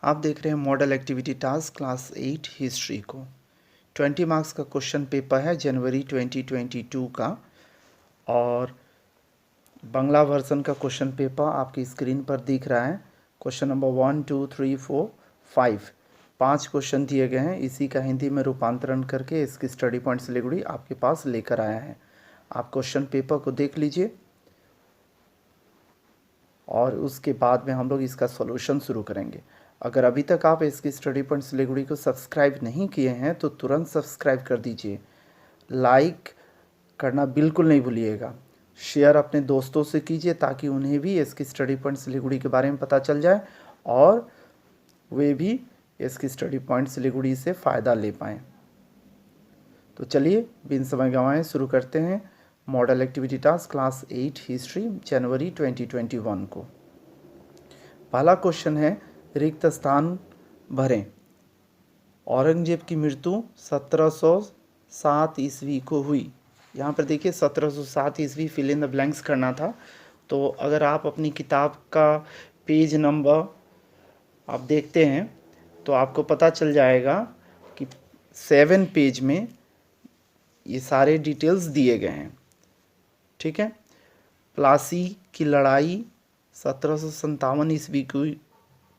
आप देख रहे हैं model activity task class 8 history को। 20 मार्क्स का क्वेश्चन पेपर है जनवरी 2022 का, और बांग्ला वर्जन का क्वेश्चन पेपर आपकी स्क्रीन पर दिख रहा है। क्वेश्चन नंबर 1, 2, 3, 4, 5 5 क्वेश्चन दिए गए हैं। इसी का हिंदी में रूपांतरण करके इसकी स्टडी पॉइंट सिलीगुड़ी आपके पास लेकर आया है। आप क्वेश्चन पेपर को देख लीजिए और उसके बाद में हम लोग इसका सॉल्यूशन शुरू करेंगे। अगर अभी तक आप इसकी स्टडी पॉइंट सिलीगुड़ी को सब्सक्राइब नहीं किए हैं तो तुरंत सब्सक्राइब कर दीजिए। लाइक करना बिल्कुल नहीं भूलिएगा। शेयर अपने दोस्तों से कीजिए ताकि उन्हें भी इसकी स्टडी पॉइंट सिलीगुड़ी के बारे में पता चल जाए और वे भी इसकी स्टडी पॉइंट सिलीगुड़ी से फ़ायदा ले पाएँ। तो चलिए बिन समय गंवाए शुरू करते हैं model activity task class 8 history जनवरी 2021 को। पहला क्वेश्चन है, रिक्त स्थान भरें। औरंगजेब की मृत्यु 1707 ईस्वी को हुई। यहाँ पर देखिए 1707 ईस्वी फिल इन द ब्लैंक्स करना था। तो अगर आप अपनी किताब का पेज नंबर आप देखते हैं तो आपको पता चल जाएगा कि 7 पेज में ये सारे डिटेल्स दिए गए हैं। ठीक है। प्लासी की लड़ाई 1757 ईस्वी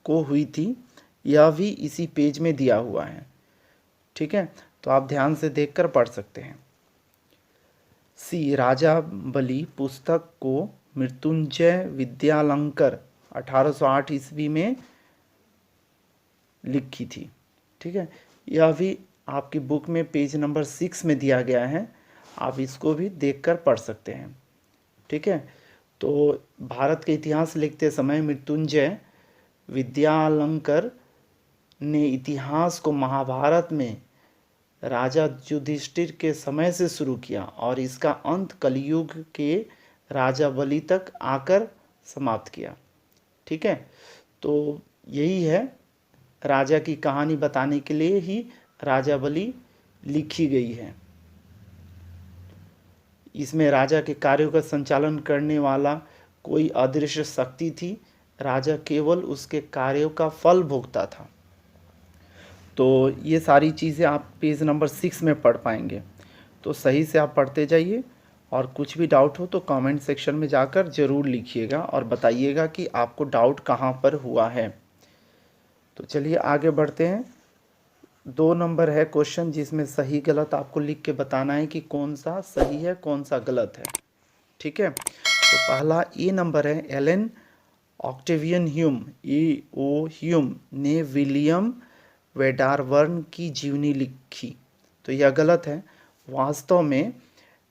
को हुई थी, यह भी इसी पेज में दिया हुआ है। ठीक है, तो आप ध्यान से देखकर पढ़ सकते हैं। सी, राजा बली पुस्तक को मृत्युंजय विद्यालंकर 1808 ईस्वी में लिखी थी। ठीक है, यह भी आपकी बुक में पेज नंबर 6 में दिया गया है, आप इसको भी देखकर पढ़ सकते हैं। ठीक है, तो भारत के इतिहास लिखते समय मृत्युंजय विद्यालंकर ने इतिहास को महाभारत में राजा युधिष्ठिर के समय से शुरू किया और इसका अंत कलयुग के राजा बलि तक आकर समाप्त किया। ठीक है, तो यही है, राजा की कहानी बताने के लिए ही राजा बलि लिखी गई है। इसमें राजा के कार्यों का संचालन करने वाला कोई अदृश्य शक्ति थी, राजा केवल उसके कार्यों का फल भोगता था। तो ये सारी चीज़ें आप पेज नंबर 6 में पढ़ पाएंगे। तो सही से आप पढ़ते जाइए और कुछ भी डाउट हो तो कमेंट सेक्शन में जाकर ज़रूर लिखिएगा और बताइएगा कि आपको डाउट कहाँ पर हुआ है। तो चलिए आगे बढ़ते हैं। 2 नंबर है क्वेश्चन जिसमें सही गलत आपको लिख के बताना है कि कौन सा सही है कौन सा गलत है। ठीक है, तो पहला ए नंबर है, एलन ऑक्टेवियन ह्यूम ह्यूम ने विलियम वेडारवर्न की जीवनी लिखी। तो यह गलत है। वास्तव में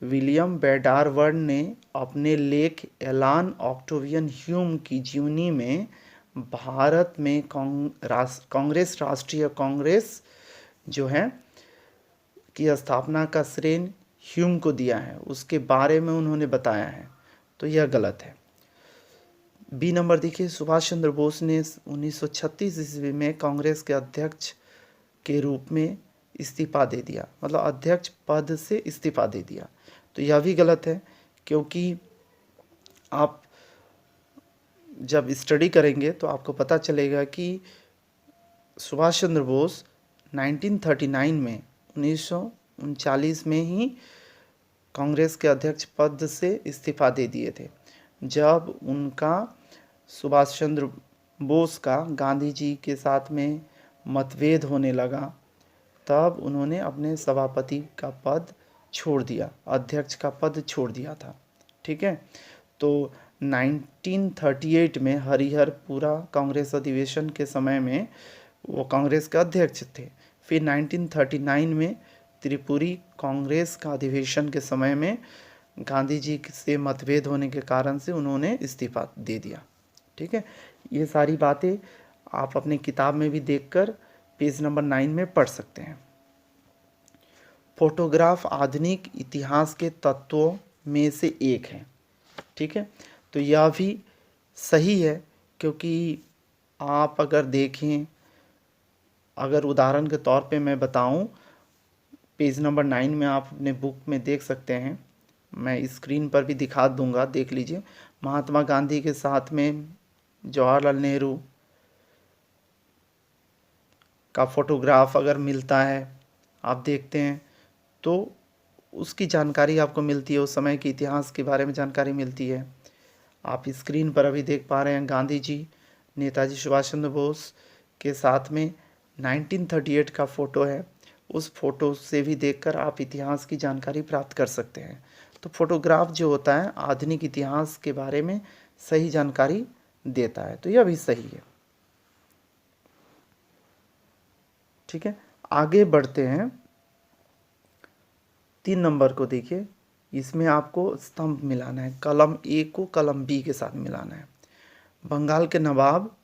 विलियम वेडारवर्न ने अपने लेख एलन ऑक्टेवियन ह्यूम की जीवनी में भारत में कांग्रेस राष्ट्रीय कांग्रेस जो है की स्थापना का श्रेय ह्यूम को दिया है, उसके बारे में उन्होंने बताया है। तो यह गलत है। बी नंबर देखिए, सुभाष चंद्र बोस ने 1936 ईस्वी में कांग्रेस के अध्यक्ष के रूप में इस्तीफा दे दिया, मतलब अध्यक्ष पद से इस्तीफा दे दिया। तो यह भी गलत है, क्योंकि आप जब स्टडी करेंगे तो आपको पता चलेगा कि सुभाष चंद्र बोस 1939 में ही कांग्रेस के अध्यक्ष पद से इस्तीफा दे दिए थे। जब उनका सुभाष चंद्र बोस का गांधी जी के साथ में मतभेद होने लगा, तब उन्होंने अपने सभापति का पद छोड़ दिया, अध्यक्ष का पद छोड़ दिया था। ठीक है, तो 1938 में हरिहरपुरा कांग्रेस अधिवेशन के समय में वो कांग्रेस के अध्यक्ष थे। फिर 1939 में त्रिपुरी कांग्रेस का अधिवेशन के समय में गांधी जी से मतभेद होने के कारण से उन्होंने इस्तीफा दे दिया। ठीक है, ये सारी बातें आप अपने किताब में भी देखकर पेज नंबर 9 में पढ़ सकते हैं। फोटोग्राफ आधुनिक इतिहास के तत्वों में से एक है। ठीक है, तो यह भी सही है, क्योंकि आप अगर देखें, अगर उदाहरण के तौर पे मैं बताऊं, पेज नंबर 9 में आप अपने बुक में देख सकते हैं, मैं स्क्रीन पर भी दिखा दूंगा, देख लीजिए। महात्मा गांधी के साथ में जवाहरलाल नेहरू, का फोटोग्राफ अगर मिलता है, आप देखते हैं तो उसकी जानकारी आपको मिलती है, उस समय के इतिहास के बारे में जानकारी मिलती है। आप स्क्रीन पर अभी देख पा रहे हैं गांधी जी नेताजी सुभाष चंद्र बोस के साथ में 1938 का फ़ोटो है। उस फोटो से भी देखकर आप इतिहास की जानकारी प्राप्त कर सकते हैं। तो फोटोग्राफ जो होता है आधुनिक इतिहास के बारे में सही जानकारी देता है, तो यह भी सही है। ठीक है, आगे बढ़ते हैं। 3 नंबर को देखिए, इसमें आपको स्तंभ मिलाना है, कलम ए को कलम बी के साथ मिलाना है। बंगाल के नवाब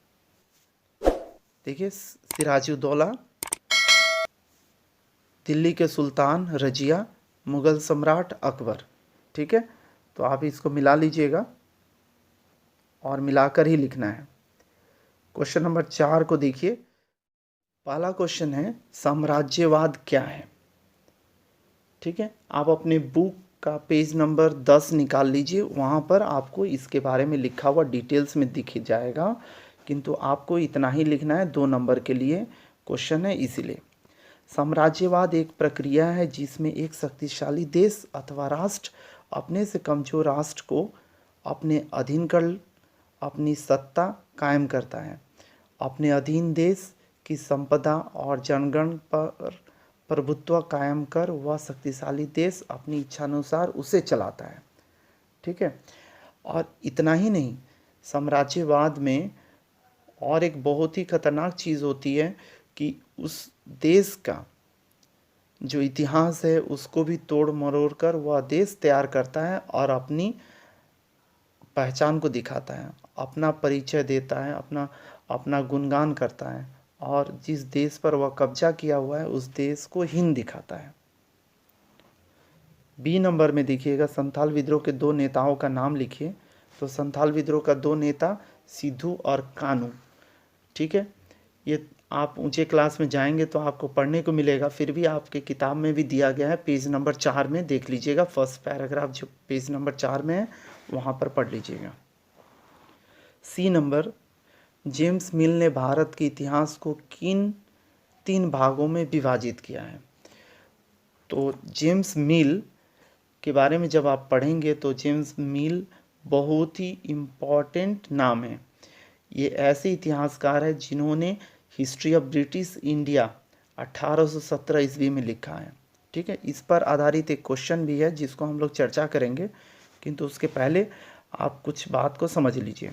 देखिए सिराजुद्दौला, दिल्ली के सुल्तान रजिया, मुगल सम्राट अकबर। ठीक है, तो आप इसको मिला लीजिएगा और मिलाकर ही लिखना है। क्वेश्चन नंबर 4 को देखिए, पहला क्वेश्चन है साम्राज्यवाद क्या है। ठीक है, आप अपने बुक का पेज नंबर 10 निकाल लीजिए, वहाँ पर आपको इसके बारे में लिखा हुआ डिटेल्स में दिख जाएगा, किंतु आपको इतना ही लिखना है, 2 नंबर के लिए क्वेश्चन है इसीलिए। साम्राज्यवाद एक प्रक्रिया है जिसमें एक शक्तिशाली देश अथवा राष्ट्र अपने से कमजोर राष्ट्र को अपने अधीन कर अपनी सत्ता कायम करता है। अपने अधीन देश की संपदा और जनगण पर प्रभुत्व कायम कर वह शक्तिशाली देश अपनी इच्छानुसार उसे चलाता है। ठीक है, और इतना ही नहीं, साम्राज्यवाद में और एक बहुत ही खतरनाक चीज़ होती है कि उस देश का जो इतिहास है उसको भी तोड़ मरोड़ कर वह देश तैयार करता है और अपनी पहचान को दिखाता है, अपना परिचय देता है, अपना अपना गुणगान करता है, और जिस देश पर वह कब्जा किया हुआ है उस देश को हीन दिखाता है। बी नंबर में देखिएगा, संथाल विद्रोह के 2 नेताओं का नाम लिखिए। तो संथाल विद्रोह का 2 नेता सिद्धू और कानू। ठीक है, ये आप ऊंचे क्लास में जाएंगे तो आपको पढ़ने को मिलेगा, फिर भी आपके किताब में भी दिया गया है, पेज नंबर 4 में देख लीजिएगा, फर्स्ट पैराग्राफ जो पेज नंबर 4 में है वहाँ पर पढ़ लीजिएगा। सी नंबर, जेम्स मिल ने भारत के इतिहास को किन 3 भागों में विभाजित किया है। तो जेम्स मिल के बारे में जब आप पढ़ेंगे तो जेम्स मिल बहुत ही इम्पॉर्टेंट नाम है। ये ऐसे इतिहासकार है जिन्होंने हिस्ट्री ऑफ ब्रिटिश इंडिया 1817 ईस्वी में लिखा है। ठीक है, इस पर आधारित एक क्वेश्चन भी है जिसको हम लोग चर्चा करेंगे, किंतु उसके पहले आप कुछ बात को समझ लीजिए।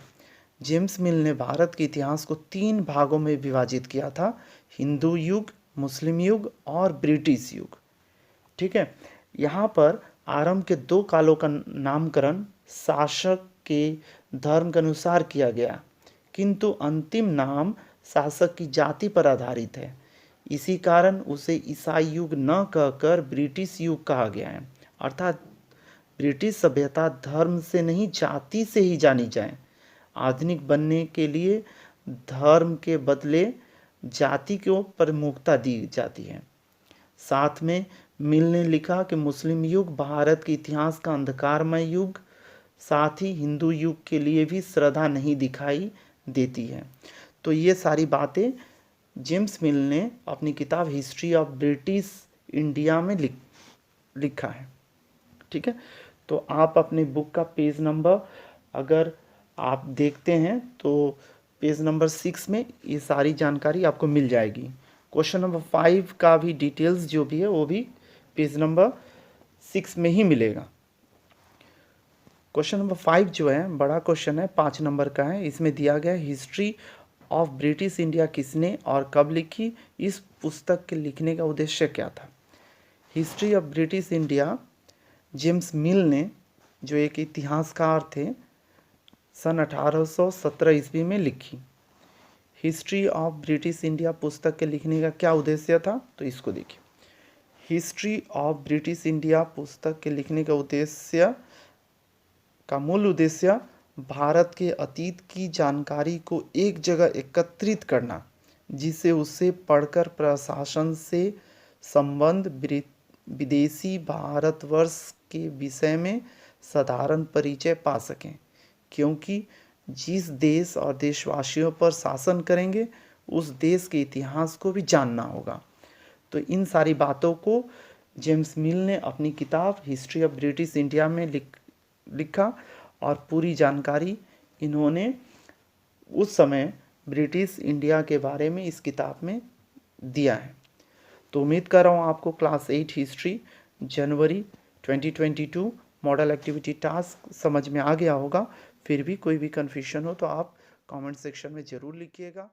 जेम्स मिल ने भारत के इतिहास को 3 भागों में विभाजित किया था, हिंदू युग, मुस्लिम युग और ब्रिटिश युग। ठीक है, यहाँ पर आरंभ के 2 कालों का नामकरण शासक के धर्म के अनुसार किया गया, किंतु अंतिम नाम शासक की जाति पर आधारित है। इसी कारण उसे ईसाई युग न कहकर ब्रिटिश युग कहा गया है, अर्थात ब्रिटिश सभ्यता धर्म से नहीं जाति से ही जानी जाए। आधुनिक बनने के लिए धर्म के बदले जाति को प्रमुखता दी जाती है। साथ में मिल ने लिखा कि मुस्लिम युग भारत के इतिहास का अंधकारमय युग, साथ ही हिंदू युग के लिए भी श्रद्धा नहीं दिखाई देती है। तो ये सारी बातें जेम्स मिल ने अपनी किताब हिस्ट्री ऑफ ब्रिटिश इंडिया में लिखा है। ठीक है, तो आप अपने बुक का पेज नंबर अगर आप देखते हैं तो पेज नंबर 6 में ये सारी जानकारी आपको मिल जाएगी। क्वेश्चन नंबर 5 का भी डिटेल्स जो भी है वो भी पेज नंबर 6 में ही मिलेगा। क्वेश्चन नंबर 5 जो है बड़ा क्वेश्चन है, 5 नंबर का है। इसमें दिया गया हिस्ट्री ऑफ ब्रिटिश इंडिया किसने और कब लिखी, इस पुस्तक के लिखने का उद्देश्य क्या था। History of British India James मिल ने, जो एक इतिहासकार थे, सन 1817 ईस्वी में लिखी। हिस्ट्री ऑफ ब्रिटिश इंडिया पुस्तक के लिखने का क्या उद्देश्य था, तो इसको देखिए। हिस्ट्री ऑफ ब्रिटिश इंडिया पुस्तक के लिखने का उद्देश्य का मूल उद्देश्य भारत के अतीत की जानकारी को एक जगह एकत्रित करना, जिसे उसे पढ़कर प्रशासन से संबंध विदेशी भारतवर्ष के विषय में साधारण परिचय पा सकें, क्योंकि जिस देश और देशवासियों पर शासन करेंगे उस देश के इतिहास को भी जानना होगा। तो इन सारी बातों को जेम्स मिल ने अपनी किताब हिस्ट्री ऑफ ब्रिटिश इंडिया में लिखा और पूरी जानकारी इन्होंने उस समय ब्रिटिश इंडिया के बारे में इस किताब में दिया है। तो उम्मीद कर रहा हूँ आपको क्लास 8 हिस्ट्री जनवरी 2022 मॉडल एक्टिविटी टास्क समझ में आ गया होगा। फिर भी कोई भी कन्फ्यूजन हो तो आप कमेंट सेक्शन में ज़रूर लिखिएगा।